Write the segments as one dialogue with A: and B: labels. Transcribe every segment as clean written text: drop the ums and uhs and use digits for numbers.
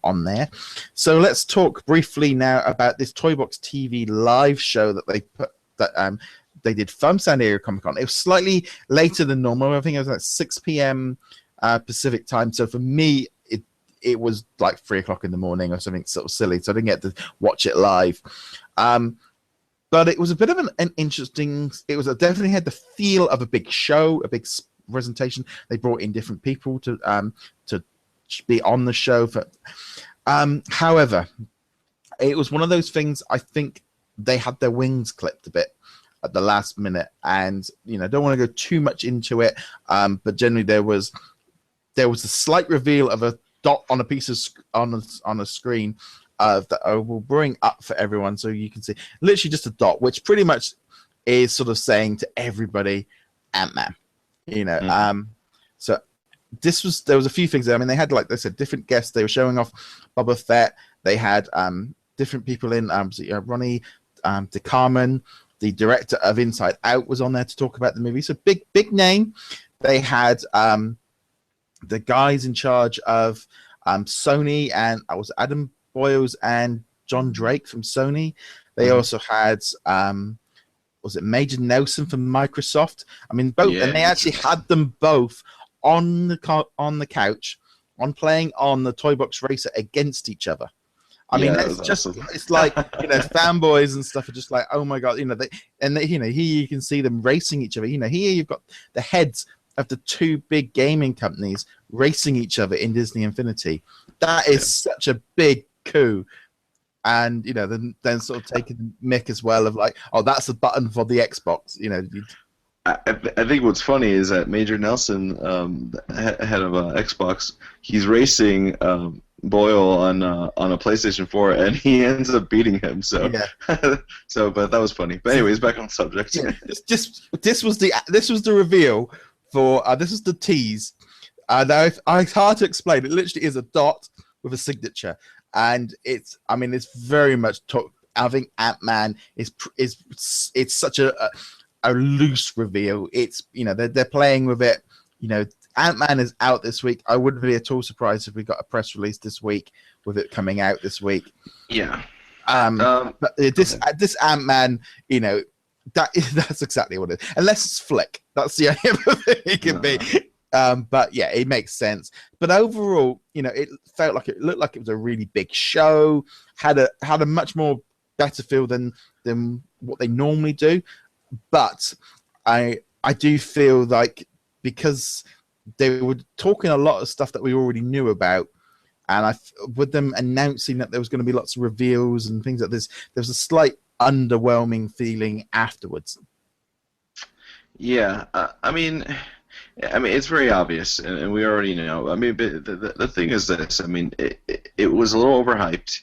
A: on there. So let's talk briefly now about this Toy Box TV live show that they did from San Diego Comic Con. It was slightly later than normal. I think it was like 6 p.m. Pacific time. So for me, it was like 3 o'clock in the morning or something sort of silly. So I didn't get to watch it live. But it was a bit of an interesting. It definitely had the feel of a big show, a big presentation. They brought in different people to be on the show. However, it was one of those things. I think they had their wings clipped a bit at the last minute, and don't want to go too much into it. But generally, there was a slight reveal of a dot on a piece of on a screen that I will bring up for everyone so you can see. Literally just a dot, which pretty much is sort of saying to everybody, Ant-Man. So there was a few things there. I mean, they had, like they said, different guests. They were showing off Boba Fett. They had different people in. Ronnie DeCarmen, the director of Inside Out, was on there to talk about the movie. So big name. They had the guys in charge of Sony, and I was Adam Boyles and John Drake from Sony. They also had was it Major Nelson from Microsoft? I mean, both, and they actually had them both on the couch, playing on the Toy Box Racer against each other. I mean, that's just awesome. It's like fanboys and stuff are just like, oh my god, here you can see them racing each other. Here you've got the heads of the two big gaming companies racing each other in Disney Infinity. That is such a big coup. And then sort of taking Mick as well of like, oh, that's the button for the Xbox.
B: I think what's funny is that Major Nelson, head of Xbox, he's racing Boyle on a PlayStation 4, and he ends up beating him. So, but that was funny. But anyways, back on subject.
A: Yeah, this was the reveal for this is the tease. Now it's hard to explain. It literally is a dot with a signature. And it's very much I think Ant-Man is such a loose reveal. It's they're playing with it. Ant-Man is out this week. I wouldn't be at all surprised if we got a press release this week with it coming out this week.
B: Yeah.
A: But this Ant-Man, that's exactly what it is. Unless it's Flick, that's the only other thing it can be. But yeah, it makes sense. But overall, it felt like it looked like it was a really big show. Had a much more better feel than what they normally do. But I do feel like because they were talking a lot of stuff that we already knew about, and with them announcing that there was going to be lots of reveals and things like this, there was a slight underwhelming feeling afterwards.
B: Yeah, I mean, it's very obvious, and we already know. I mean, but the thing is this. I mean, it was a little overhyped.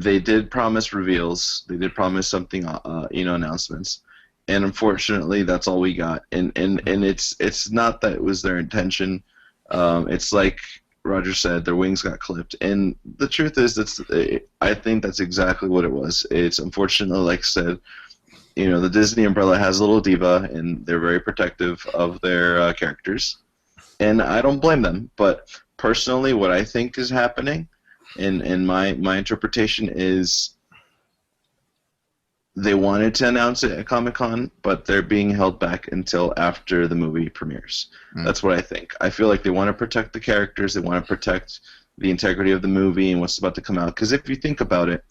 B: They did promise reveals. They did promise something, announcements, and unfortunately, that's all we got. And it's not that it was their intention. It's like Roger said, their wings got clipped. And the truth is, I think that's exactly what it was. It's unfortunately, like I said, the Disney umbrella has a little diva, and they're very protective of their characters. And I don't blame them. But personally, what I think is happening, and my interpretation is, they wanted to announce it at Comic-Con, but they're being held back until after the movie premieres. That's what I think. I feel like they want to protect the characters. They want to protect the integrity of the movie and what's about to come out. Because if you think about it,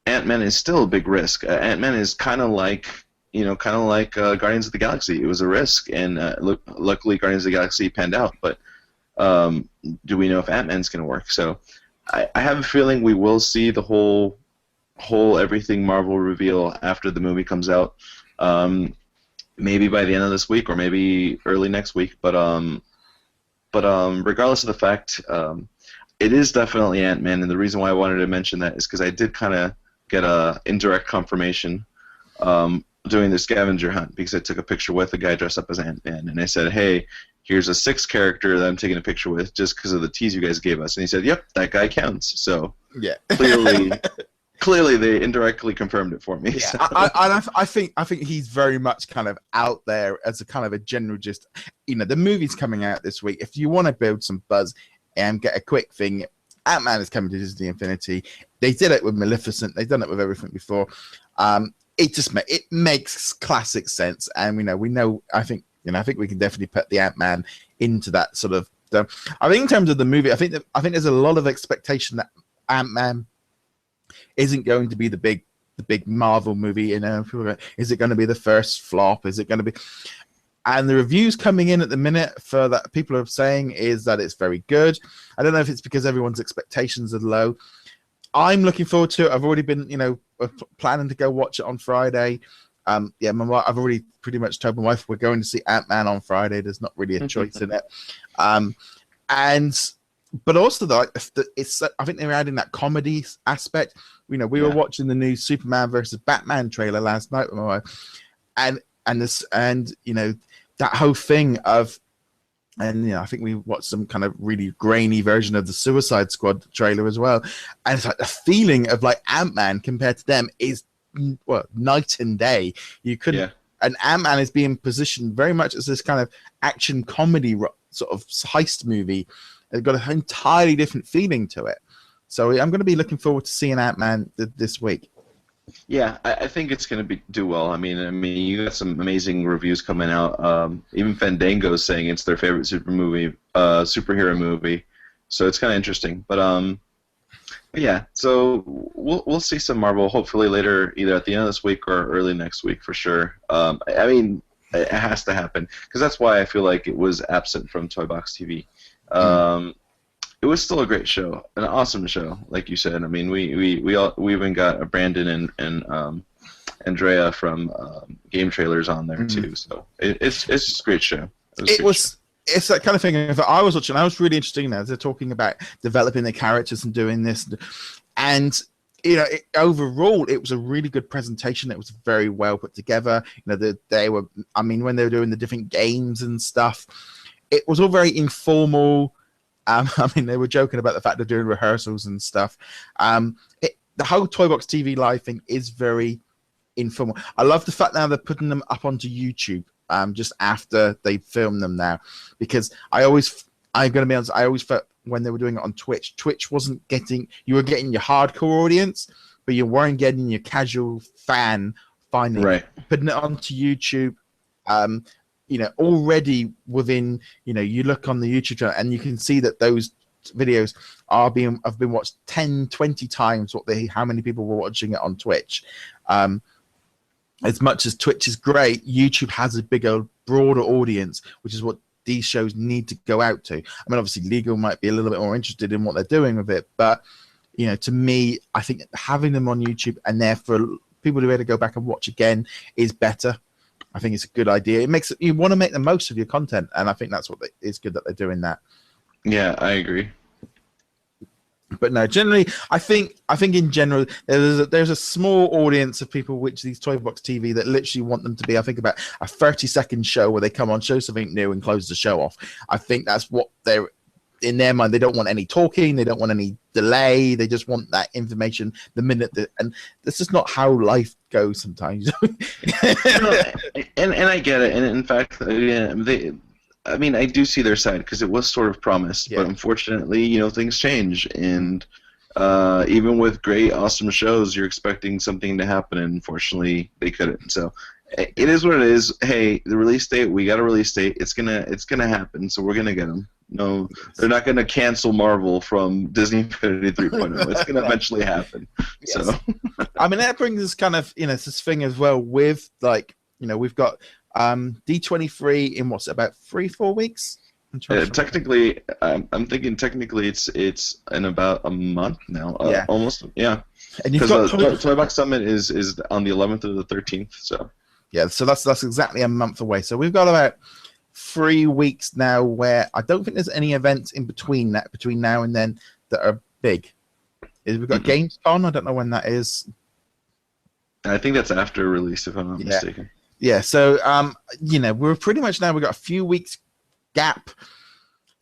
B: Ant-Man is still a big risk. Ant-Man is kind of like Guardians of the Galaxy. It was a risk, and luckily Guardians of the Galaxy panned out. But do we know if Ant-Man's going to work? So I have a feeling we will see the whole everything Marvel reveal after the movie comes out. Maybe by the end of this week or maybe early next week. But regardless of the fact, it is definitely Ant-Man, and the reason why I wanted to mention that is because I did kind of get a indirect confirmation doing the scavenger hunt, because I took a picture with a guy dressed up as Ant-Man, and I said, hey, here's a 6th character that I'm taking a picture with just because of the tease you guys gave us. And he said, yep, that guy counts. So
A: yeah,
B: clearly they indirectly confirmed it for me.
A: Yeah,
B: so.
A: I think he's very much kind of out there as a kind of a general just, the movie's coming out this week. If you want to build some buzz and get a quick thing, Ant-Man is coming to Disney Infinity. They did it with Maleficent. They've done it with everything before. It makes classic sense, and we know. I think we can definitely put the Ant-Man into that sort of. I think in terms of the movie, I think there's a lot of expectation that Ant-Man isn't going to be the big Marvel movie. People are going, is it going to be the first flop? Is it going to be? And the reviews coming in at the minute for that people are saying is that it's very good. I don't know if it's because everyone's expectations are low. I'm looking forward to it. I've already been, planning to go watch it on Friday. I've already pretty much told my wife we're going to see Ant-Man on Friday. There's not really a choice in it. But also it's I think they're adding that comedy aspect. We were watching the new Superman versus Batman trailer last night with my wife, and that whole thing of, and I think we watched some kind of really grainy version of the Suicide Squad trailer as well, and it's like the feeling of like Ant-Man compared to them is night and day. You couldn't, and Ant-Man is being positioned very much as this kind of action comedy sort of heist movie. It's got an entirely different feeling to it. So I'm going to be looking forward to seeing Ant-Man this week.
B: Yeah, I think it's going to do well. I mean, you got some amazing reviews coming out. Even Fandango's saying it's their favorite superhero movie. So it's kind of interesting. But yeah, so we'll see some Marvel hopefully later, either at the end of this week or early next week for sure. I mean, it has to happen because that's why I feel like it was absent from Toy Box TV. It was still a great show, an awesome show, like you said. I mean, we even got Brandon and Andrea from Game Trailers on there too. So it's just a great show.
A: It's that kind of thing. If I was watching, I was really interested in that. They're talking about developing the characters and doing this, and overall, it was a really good presentation. It was very well put together. When they were doing the different games and stuff, it was all very informal. They were joking about the fact they're doing rehearsals and stuff. The whole Toy Box TV Live thing is very informal. I love the fact now they're putting them up onto YouTube just after they film them now, because I'm going to be honest, I always felt when they were doing it on Twitch wasn't getting, you were getting your hardcore audience, but you weren't getting your casual fan finding it. Putting it onto YouTube. Already within, you look on the YouTube channel and you can see that those videos have been watched 10, 20 times how many people were watching it on Twitch. As much as Twitch is great, YouTube has a bigger, broader audience, which is what these shows need to go out to. I mean, obviously, legal might be a little bit more interested in what they're doing with it, but to me, I think having them on YouTube and there for people to be able to go back and watch again is better. I think it's a good idea. You want to make the most of your content, and I think that's what it's good that they're doing that.
B: Yeah, I agree.
A: But no, generally, I think in general there's a small audience of people which these Toy Box TV that literally want them to be. I think about a 30-second show where they come on, show something new, and close the show off. I think that's what they're in their mind. They don't want any talking. They don't want any delay. They just want that information the minute and this is not how life goes sometimes.
B: and I get it. And in fact, I do see their side because it was sort of promised, but unfortunately, things change. And even with great, awesome shows, you're expecting something to happen, and unfortunately, they couldn't. So it is what it is. Hey, the release date, we got a release date. It's gonna happen. So we're gonna get them. No, they're not going to cancel Marvel from Disney Infinity 3.0. It's going to eventually happen. Yes. So,
A: that brings us kind of, this thing as well with we've got D23 in about 3-4 weeks.
B: Technically, I'm thinking technically it's in about a month now. Almost, yeah. And you've got Toy Box Summit is on the 11th or the 13th. So
A: yeah, so that's exactly a month away. So we've got about 3 weeks now where I don't think there's any events in between now and then that are big. We've got Gamescom. I don't know when that is.
B: I think that's after release, if I'm not mistaken.
A: Yeah. So we're pretty much now. We've got a few weeks gap.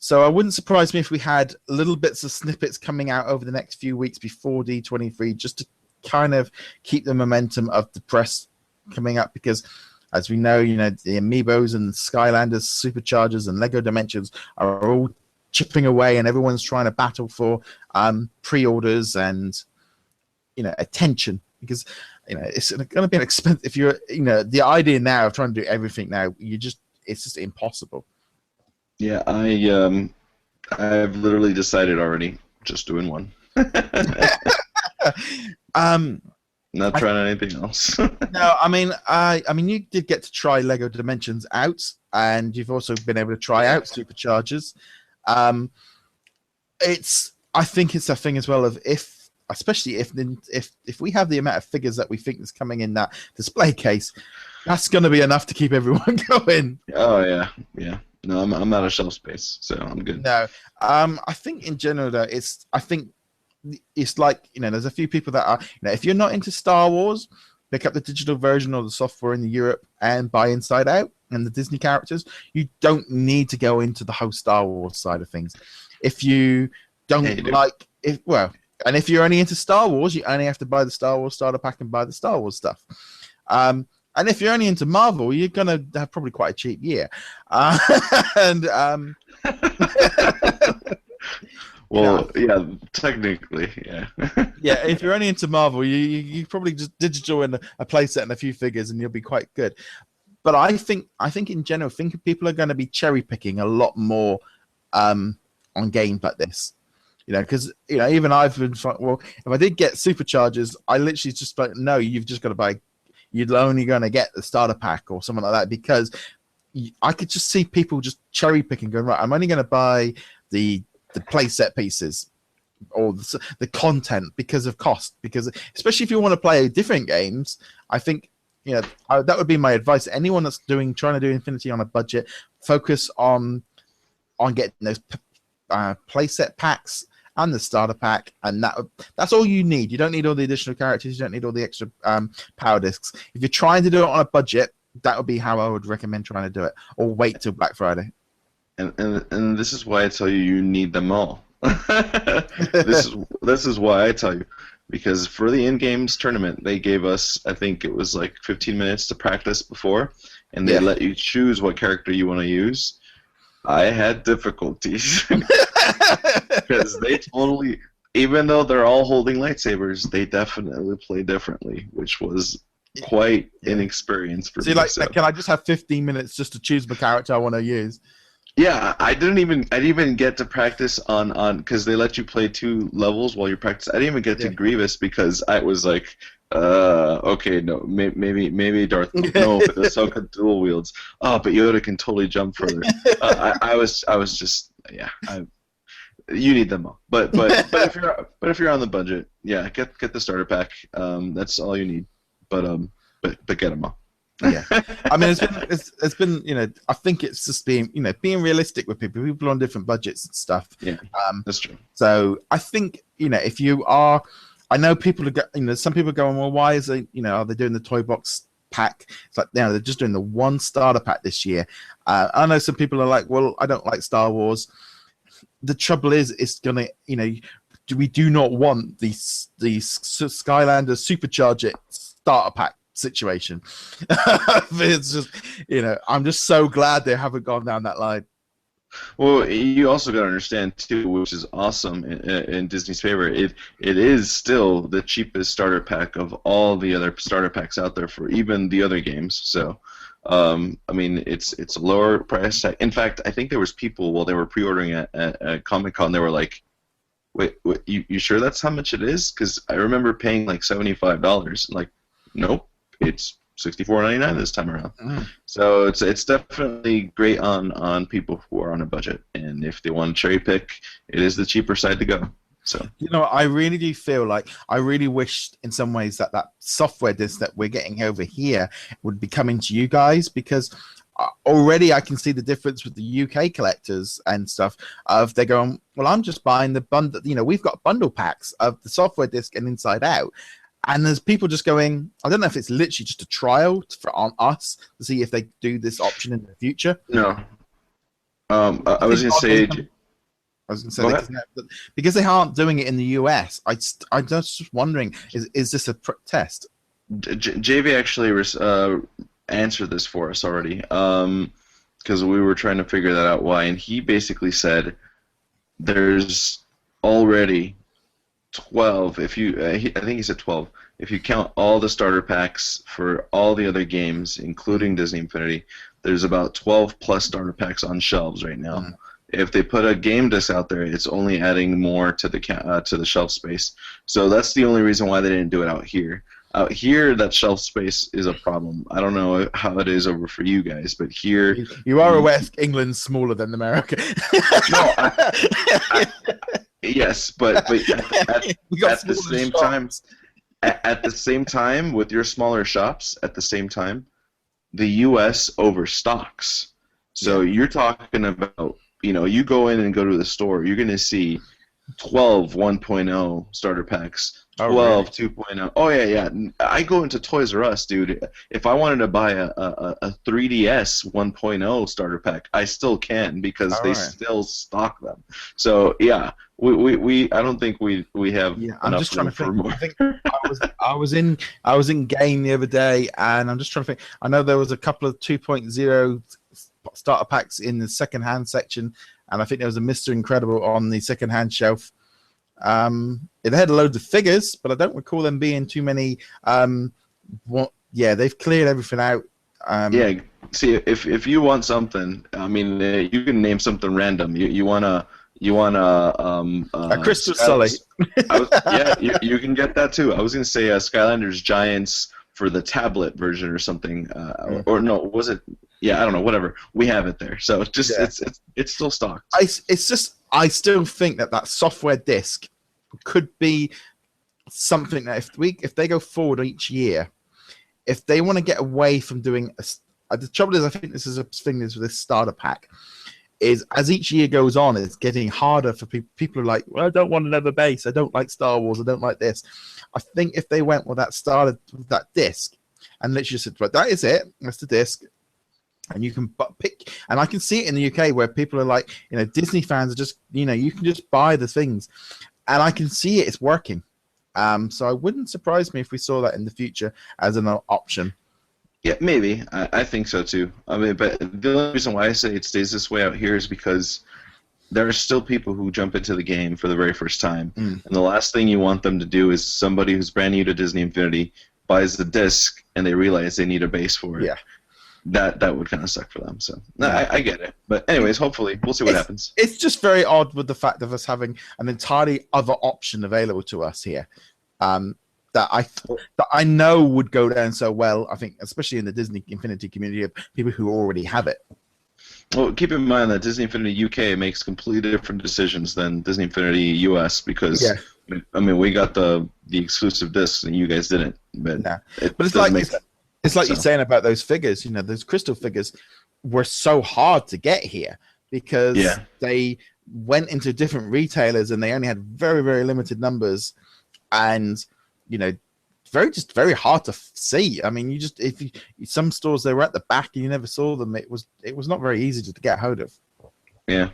A: So I wouldn't surprise me if we had little bits of snippets coming out over the next few weeks before D23, just to kind of keep the momentum of the press coming up, because as we know, the Amiibos and Skylanders, Superchargers, and Lego Dimensions are all chipping away, and everyone's trying to battle for pre-orders and attention, because it's going to be an expense. If you're the idea now of trying to do everything now, it's just impossible.
B: Yeah, I've literally decided already, just doing one. Not trying anything else.
A: No, I mean, you did get to try Lego Dimensions out, and you've also been able to try out Superchargers. I think it's a thing as well of especially if we have the amount of figures that we think is coming in that display case, that's going to be enough to keep everyone going.
B: Oh yeah. No, I'm out of shelf space, so I'm good.
A: No, I think in general though, I think it's like there's a few people that are if you're not into Star Wars, pick up the digital version or the software in Europe and buy Inside Out and the Disney characters. You don't need to go into the whole Star Wars side of things. If you don't and if you're only into Star Wars, you only have to buy the Star Wars starter pack and buy the Star Wars stuff. And if you're only into Marvel, you're going to have probably quite a cheap year.
B: Well, yeah, technically, yeah.
A: Yeah, if you're only into Marvel, you probably just digital in a playset and a few figures, and you'll be quite good. But I think in general, people are going to be cherry picking a lot more on games like this. Because even I've been well. If I did get Superchargers, I literally just like, no, you've just got to buy. You're only going to get the starter pack or something like that, because I could just see people just cherry picking, going, right, I'm only going to buy the playset pieces or the content because of cost. Because especially if you want to play different games, I think that would be my advice. Anyone that's trying to do Infinity on a budget, focus on getting those playset packs and the starter pack, and that's all you need. You don't need all the additional characters. You don't need all the extra power discs. If you're trying to do it on a budget, that would be how I would recommend trying to do it, or wait till Black Friday.
B: And this is why I tell you need them all. This is why I tell you, because for the in-games tournament, they gave us, I think it was like 15 minutes to practice before, and they let you choose what character you want to use. I had difficulties because they totally, even though they're all holding lightsabers, they definitely play differently, which was quite an experience for me.
A: See, can I just have 15 minutes just to choose the character I want to use?
B: Yeah, I didn't even get to practice on because they let you play 2 levels while you practice. I didn't even get to Grievous because I was like, okay, no, maybe Darth. No, but Ahsoka dual wields. Oh, but Yoda can totally jump further. I was just you need them all. But if you're on the budget, yeah, get the starter pack. That's all you need. But get them all.
A: Yeah, I mean, it's been I think it's just being realistic with people on different budgets and stuff.
B: Yeah, that's true.
A: So I think if you are, I know people are some people are going, well, why is it are they doing the toy box pack? It's like they're just doing the one starter pack this year. I know some people are like, well, I don't like Star Wars. The trouble is, it's gonna we do not want these Skylander Supercharger starter pack situation. It's just I'm just so glad they haven't gone down that line.
B: Well, you also got to understand too, which is awesome in Disney's favor. It is still the cheapest starter pack of all the other starter packs out there for even the other games. So, I mean, it's a lower price tag. In fact, I think there was people while they were pre-ordering at Comic-Con, they were like, "Wait, you sure that's how much it is?" Because I remember paying like $75. Like, nope. It's $64.99 this time around. So it's definitely great on people who are on a budget, and if they want to cherry pick, it is the cheaper side to go. So
A: I really do feel like I really wish in some ways that software disc that we're getting over here would be coming to you guys, because already I can see the difference with the UK collectors and stuff of they're going, well, I'm just buying the bundle. We've got bundle packs of the software disc and Inside Out. And there's people just going, I don't know if it's literally just a trial on us to see if they do this option in the future.
B: No. I was going to say,
A: because they aren't doing it in the US, I'm just wondering, is this a test?
B: JV actually answered this for us already, because we were trying to figure that out why, and he basically said, there's already 12. If you, I think he said 12. If you count all the starter packs for all the other games, including Disney Infinity, there's about 12 plus starter packs on shelves right now. If they put a game disc out there, it's only adding more to the shelf space. So that's the only reason why they didn't do it out here. Out here, that shelf space is a problem. I don't know how it is over for you guys, but here
A: you are aware England's smaller than America.
B: No, yes, but at the same time, at the same time, with your smaller shops, at the same time, the U.S. overstocks. So you're talking about, you go in and go to the store, you're going to see 12 1.0 starter packs, 12 2.0. Oh, yeah. I go into Toys R Us, dude. If I wanted to buy a 3DS 1.0 starter pack, I still can because they still stock them. So, yeah, we I don't think we have
A: I'm just trying to think. I think I was in Game the other day, and I'm just trying to think. I know there was a couple of 2.0 starter packs in the second-hand section, and I think there was a Mr. Incredible on the second-hand shelf. It had loads of figures, but I don't recall them being too many. They've cleared everything out.
B: See, if you want something, I mean, you can name something random. You want a
A: Crystal Sully.
B: You can get that too. I was gonna say Skylanders Giants for the tablet version or something, or no, was it? Yeah, I don't know. Whatever, we have it there. So it's still stocked.
A: I still think that software disc could be something that if they go forward each year, if they want to get away from doing the trouble is, I think this is a thing with this starter pack, is as each year goes on, it's getting harder for people. People are like, well, I don't want another base. I don't like Star Wars. I don't like this. I think if they went with that disc and literally said, right, that is it. That's the disc. And you can pick, and I can see it in the UK where people are like, Disney fans are just, you can just buy the things, and I can see it's working. So it wouldn't surprise me if we saw that in the future as an option.
B: Yeah, maybe. I think so too. I mean, but the only reason why I say it stays this way out here is because there are still people who jump into the game for the very first time, and the last thing you want them to do is somebody who's brand new to Disney Infinity buys the disc and they realize they need a base for it.
A: Yeah.
B: That would kind of suck for them. So I get it. But anyways, hopefully we'll see what happens.
A: It's just very odd with the fact of us having an entirely other option available to us here, that I know would go down so well. I think, especially in the Disney Infinity community, of people who already have it.
B: Well, keep in mind that Disney Infinity UK makes completely different decisions than Disney Infinity US because I mean we got the exclusive discs and you guys didn't. But
A: it's like you're saying about those figures. Those crystal figures were so hard to get here because they went into different retailers and they only had very, very limited numbers, and very hard to see. I mean, some stores they were at the back and you never saw them. It was not very easy to get hold of.
B: Yeah.